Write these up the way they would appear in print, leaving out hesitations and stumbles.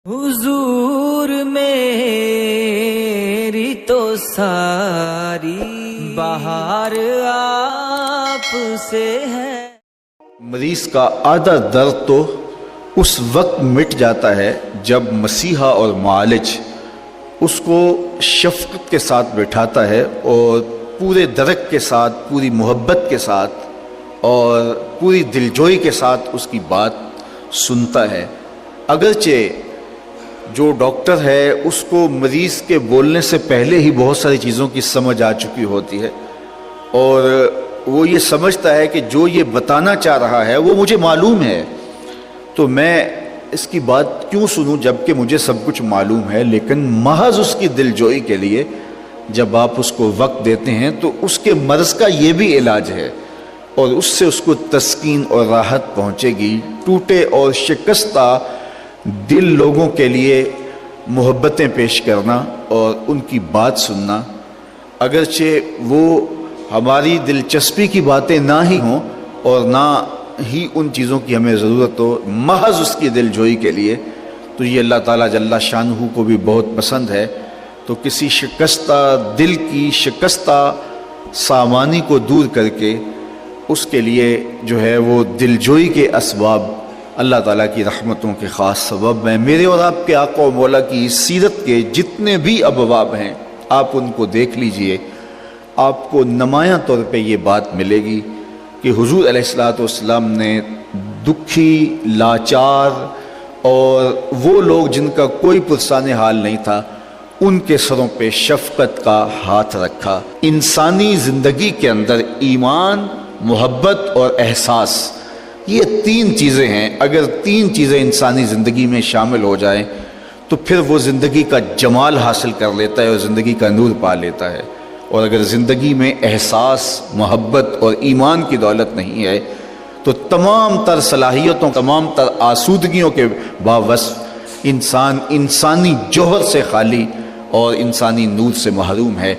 حضور میری تو ساری بہار آپ سے ہے۔ مریض کا آدھا درد تو اس وقت مٹ جاتا ہے جب مسیحا اور معالج اس کو شفقت کے ساتھ بٹھاتا ہے اور پورے درک کے ساتھ، پوری محبت کے ساتھ اور پوری دلجوئی کے ساتھ اس کی بات سنتا ہے۔ اگرچہ جو ڈاکٹر ہے اس کو مریض کے بولنے سے پہلے ہی بہت ساری چیزوں کی سمجھ آ چکی ہوتی ہے اور وہ یہ سمجھتا ہے کہ جو یہ بتانا چاہ رہا ہے وہ مجھے معلوم ہے، تو میں اس کی بات کیوں سنوں جبکہ مجھے سب کچھ معلوم ہے۔ لیکن محض اس کی دلجوئی کے لیے جب آپ اس کو وقت دیتے ہیں تو اس کے مرض کا یہ بھی علاج ہے اور اس سے اس کو تسکین اور راحت پہنچے گی۔ ٹوٹے اور شکستہ دل لوگوں کے لیے محبتیں پیش کرنا اور ان کی بات سننا، اگرچہ وہ ہماری دلچسپی کی باتیں نہ ہی ہوں اور نہ ہی ان چیزوں کی ہمیں ضرورت ہو، محض اس کی دلجوئی کے لیے، تو یہ اللہ تعالیٰ جل شانہ کو بھی بہت پسند ہے۔ تو کسی شکستہ دل کی شکستہ سامانی کو دور کر کے اس کے لیے جو ہے وہ دلجوئی کے اسباب اللہ تعالیٰ کی رحمتوں کے خاص سبب ہیں۔ میرے اور آپ کے آقا و مولا کی سیرت کے جتنے بھی ابواب ہیں آپ ان کو دیکھ لیجئے، آپ کو نمایاں طور پہ یہ بات ملے گی کہ حضور علیہ السلام نے دکھی، لاچار اور وہ لوگ جن کا کوئی پرسان حال نہیں تھا ان کے سروں پہ شفقت کا ہاتھ رکھا۔ انسانی زندگی کے اندر ایمان، محبت اور احساس، یہ تین چیزیں ہیں۔ اگر تین چیزیں انسانی زندگی میں شامل ہو جائیں تو پھر وہ زندگی کا جمال حاصل کر لیتا ہے اور زندگی کا نور پا لیتا ہے، اور اگر زندگی میں احساس، محبت اور ایمان کی دولت نہیں ہے تو تمام تر صلاحیتوں، تمام تر آسودگیوں کے باوصف انسان انسانی جوہر سے خالی اور انسانی نور سے محروم ہے۔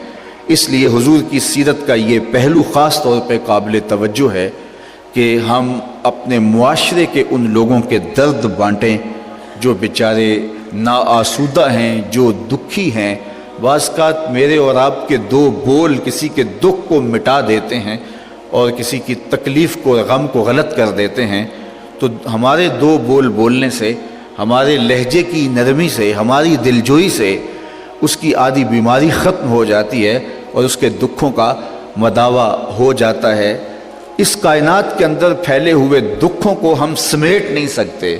اس لیے حضور کی سیرت کا یہ پہلو خاص طور پہ قابل توجہ ہے کہ ہم اپنے معاشرے کے ان لوگوں کے درد بانٹیں جو بیچارے ناآسودہ ہیں، جو دکھی ہیں۔ بعض اوقات میرے اور آپ کے دو بول کسی کے دکھ کو مٹا دیتے ہیں اور کسی کی تکلیف کو، غم کو غلط کر دیتے ہیں، تو ہمارے دو بول بولنے سے، ہمارے لہجے کی نرمی سے، ہماری دلجوئی سے اس کی آدھی بیماری ختم ہو جاتی ہے اور اس کے دکھوں کا مداوع ہو جاتا ہے۔ اس کائنات کے اندر پھیلے ہوئے دکھوں کو ہم سمیٹ نہیں سکتے،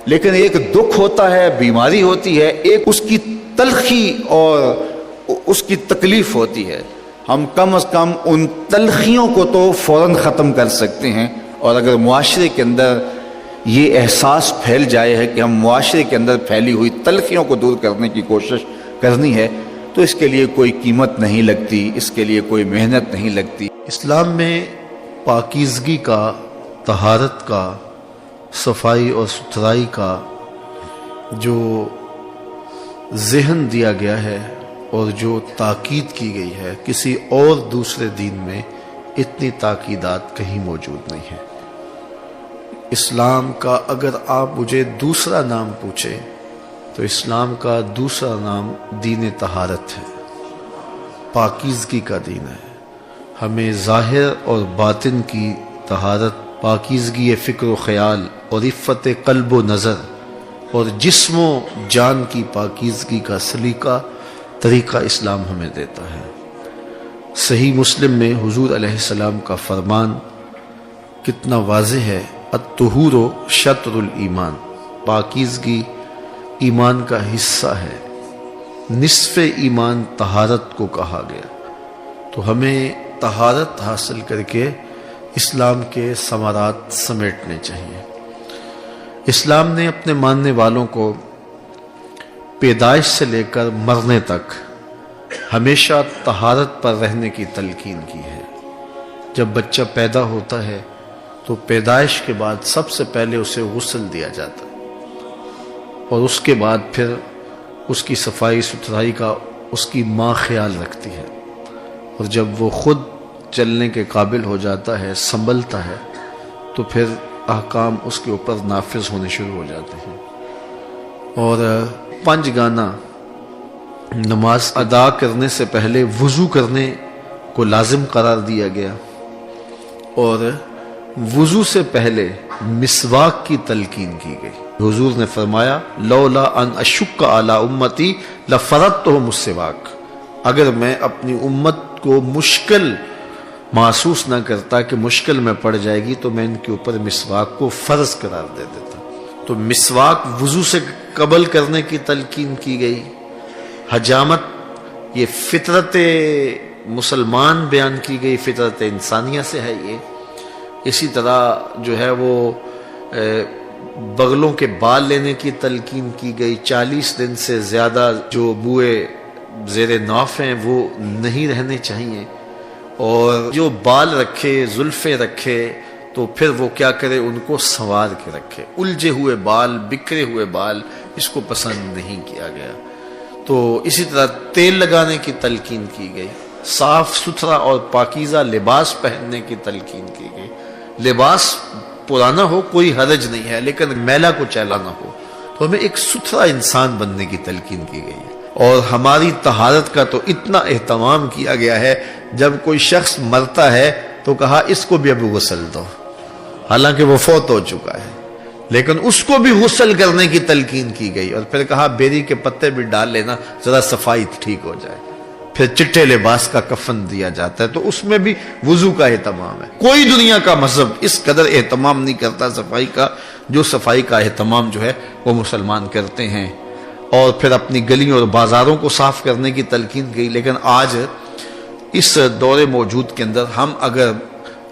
لیکن ایک دکھ ہوتا ہے، بیماری ہوتی ہے، ایک اس کی تلخی اور اس کی تکلیف ہوتی ہے۔ ہم کم از کم ان تلخیوں کو تو فوراً ختم کر سکتے ہیں، اور اگر معاشرے کے اندر یہ احساس پھیل جائے ہے کہ ہم معاشرے کے اندر پھیلی ہوئی تلخیوں کو دور کرنے کی کوشش کرنی ہے تو اس کے لیے کوئی قیمت نہیں لگتی، اس کے لیے کوئی محنت نہیں لگتی۔ اسلام میں پاکیزگی کا، طہارت کا، صفائی اور ستھرائی کا جو ذہن دیا گیا ہے اور جو تاکید کی گئی ہے، کسی اور دوسرے دین میں اتنی تاکیدات کہیں موجود نہیں ہے۔ اسلام کا اگر آپ مجھے دوسرا نام پوچھیں تو اسلام کا دوسرا نام دین طہارت ہے، پاکیزگی کا دین ہے۔ ہمیں ظاہر اور باطن کی طہارت، پاکیزگی فکر و خیال اور عفت قلب و نظر اور جسم و جان کی پاکیزگی کا سلیقہ، طریقہ اسلام ہمیں دیتا ہے۔ صحیح مسلم میں حضور علیہ السلام کا فرمان کتنا واضح ہے، الطہور شطر الایمان، پاکیزگی ایمان کا حصہ ہے، نصف ایمان طہارت کو کہا گیا۔ تو ہمیں طہارت حاصل کر کے اسلام کے ثمرات سمیٹنے چاہیے۔ اسلام نے اپنے ماننے والوں کو پیدائش سے لے کر مرنے تک ہمیشہ طہارت پر رہنے کی تلقین کی ہے۔ جب بچہ پیدا ہوتا ہے تو پیدائش کے بعد سب سے پہلے اسے غسل دیا جاتا ہے اور اس کے بعد پھر اس کی صفائی ستھرائی کا اس کی ماں خیال رکھتی ہے، اور جب وہ خود چلنے کے قابل ہو جاتا ہے، سنبھلتا ہے، تو پھر احکام اس کے اوپر نافذ ہونے شروع ہو جاتے ہیں۔ اور پنج گانا نماز ادا کرنے سے پہلے وضو کرنے کو لازم قرار دیا گیا، اور وضو سے پہلے مسواک کی تلقین کی گئی۔ حضور نے فرمایا لولا ان اشک علی امتی لفرضتہم السواک، اگر میں اپنی امت کو مشکل محسوس نہ کرتا کہ مشکل میں پڑ جائے گی تو میں ان کے اوپر مسواک کو فرض قرار دے دیتا۔ تو مسواک وضو سے قبل کرنے کی تلقین کی گئی۔ حجامت یہ فطرت مسلمان بیان کی گئی، فطرت انسانیہ سے ہے یہ۔ اسی طرح جو ہے وہ بغلوں کے بال لینے کی تلقین کی گئی، 40 دن سے زیادہ جو بوئے زیر ناف ہیں وہ نہیں رہنے چاہیے، اور جو بال رکھے زلفیں رکھے تو پھر وہ کیا کرے، ان کو سنوار کے رکھے۔ الجھے ہوئے بال، بکھرے ہوئے بال اس کو پسند نہیں کیا گیا۔ تو اسی طرح تیل لگانے کی تلقین کی گئی، صاف ستھرا اور پاکیزہ لباس پہننے کی تلقین کی گئی۔ لباس پرانا ہو کوئی حرج نہیں ہے، لیکن میلا کو چیلا نہ ہو۔ تو ہمیں ایک ستھرا انسان بننے کی تلقین کی گئی ہے، اور ہماری طہارت کا تو اتنا اہتمام کیا گیا ہے، جب کوئی شخص مرتا ہے تو کہا اس کو بھی ابھی غسل دو، حالانکہ وہ فوت ہو چکا ہے، لیکن اس کو بھی غسل کرنے کی تلقین کی گئی، اور پھر کہا بیری کے پتے بھی ڈال لینا ذرا صفائی ٹھیک ہو جائے۔ پھر چٹے لباس کا کفن دیا جاتا ہے، تو اس میں بھی وضو کا اہتمام ہے۔ کوئی دنیا کا مذہب اس قدر اہتمام نہیں کرتا صفائی کا، جو صفائی کا اہتمام جو ہے وہ مسلمان کرتے ہیں۔ اور پھر اپنی گلیوں اور بازاروں کو صاف کرنے کی تلقین کی۔ لیکن آج اس دور موجود کے اندر ہم اگر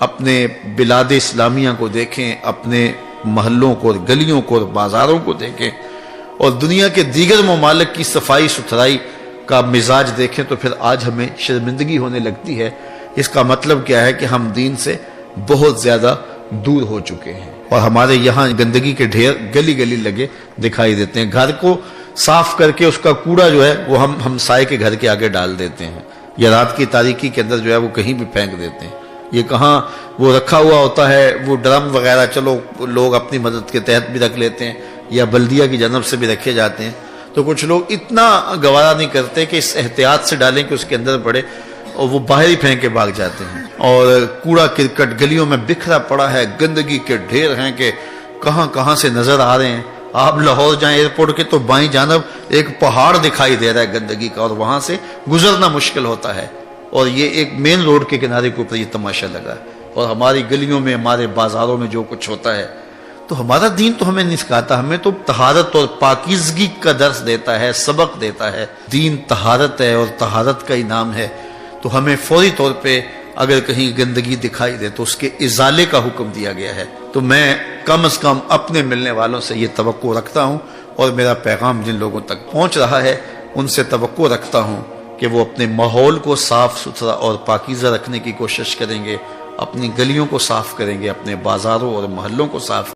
اپنے بلاد اسلامیہ کو دیکھیں، اپنے محلوں کو اور گلیوں کو اور بازاروں کو دیکھیں، اور دنیا کے دیگر ممالک کی صفائی ستھرائی کا مزاج دیکھیں، تو پھر آج ہمیں شرمندگی ہونے لگتی ہے۔ اس کا مطلب کیا ہے کہ ہم دین سے بہت زیادہ دور ہو چکے ہیں، اور ہمارے یہاں گندگی کے ڈھیر گلی گلی لگے دکھائی دیتے ہیں۔ گھر کو صاف کر کے اس کا کوڑا جو ہے وہ ہم ہمسائے کے گھر کے آگے ڈال دیتے ہیں، یا رات کی تاریکی کے اندر جو ہے وہ کہیں بھی پھینک دیتے ہیں۔ یہ کہاں وہ رکھا ہوا ہوتا ہے، وہ ڈرم وغیرہ چلو لوگ اپنی مدد کے تحت بھی رکھ لیتے ہیں، یا بلدیہ کی جانب سے بھی رکھے جاتے ہیں، تو کچھ لوگ اتنا گوارا نہیں کرتے کہ اس احتیاط سے ڈالیں کہ اس کے اندر پڑے، اور وہ باہر ہی پھینک کے بھاگ جاتے ہیں۔ اور کوڑا کرکٹ گلیوں میں بکھرا پڑا ہے، گندگی کے ڈھیر ہیں کہ کہاں کہاں سے نظر آ رہے ہیں۔ آپ لاہور جائیں ایئرپورٹ کے تو بائیں جانب ایک پہاڑ دکھائی دے رہا ہے گندگی کا، اور وہاں سے گزرنا مشکل ہوتا ہے، اور یہ ایک مین روڈ کے کنارے کے اوپر یہ تماشا لگا ہے۔ اور ہماری گلیوں میں، ہمارے بازاروں میں جو کچھ ہوتا ہے، تو ہمارا دین تو ہمیں نہیں سکھاتا، ہمیں تو طہارت اور پاکیزگی کا درس دیتا ہے، سبق دیتا ہے۔ دین طہارت ہے اور طہارت کا ہی نام ہے، تو ہمیں فوری طور پہ اگر کہیں گندگی دکھائی دے تو اس کے ازالے کا حکم دیا گیا ہے۔ تو میں کم از کم اپنے ملنے والوں سے یہ توقع رکھتا ہوں، اور میرا پیغام جن لوگوں تک پہنچ رہا ہے ان سے توقع رکھتا ہوں کہ وہ اپنے ماحول کو صاف ستھرا اور پاکیزہ رکھنے کی کوشش کریں گے، اپنی گلیوں کو صاف کریں گے، اپنے بازاروں اور محلوں کو صاف